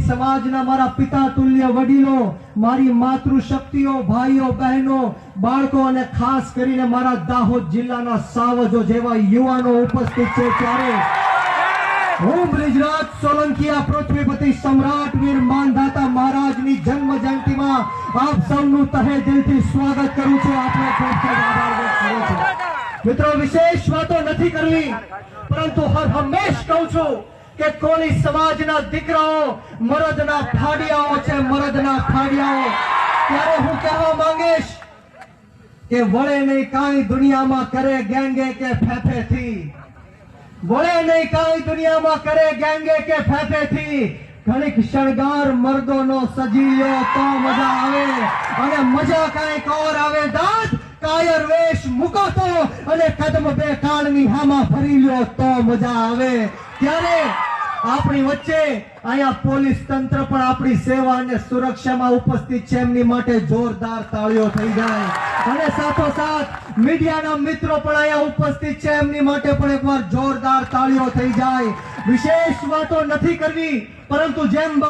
સમાજના મારા પિતા તુલ્ય વડીલો, મારી માતૃશક્તિઓ, ભાઈઓ બહેનો, બાળકો અને ખાસ કરીને મારા દાહોદ જિલ્લાના સાવજો જેવા યુવાનો ઉપસ્થિત છે, ત્યારે હું બ્રિજરાજ સોલંકી આ પૃથ્વીપતિ સમ્રાટ વીર માનધાતા મહારાજની જન્મ જયંતિમાં આપ સૌનું તહે દિલથી સ્વાગત કરું છું. આપનો ખૂબ ખૂબ આભાર વ્યક્ત કરું છું. મિત્રો, વિશેષ વાતો નથી કરવી, પરંતુ હર હંમેશ કહું છું કે કોળી સમાજના દીકરાઓ મરદના ફાડિયાઓ છે, મરદના ફાડિયાઓ. ત્યારે હું કહેવા માંગીશ કે વળે નહીં કાંઈ દુનિયામાં કરે ગેંગે કે ફેફેથી, વળે નહીં કાંઈ દુનિયામાં કરે ગેંગે કે ફેફેથી. ઘણીક શણગાર મર્દોનો સજી લ્યો તો મજા આવે, અને મજા કાંઈક ઓર આવે દાદ કાયર વેશ મૂકો તો, અને કદમ બે કાળની હામાં ફરી લ્યો તો મજા આવે. ત્યારે આપણી વચ્ચે અહીંયા પોલીસ તંત્ર પણ આપણી સેવા અને સુરક્ષામાં ઉપસ્થિત છે, એમની માટે જોરદાર તાળીઓ થઈ જાય. અને સાથોસાથ મીડિયાના મિત્રો પણ અહીંયા ઉપસ્થિત છે, એમની માટે પણ એકવાર જોરદાર તાળીઓ થઈ જાય. વિશેષ વાતો નથી કરવી, પરંતુ જેમ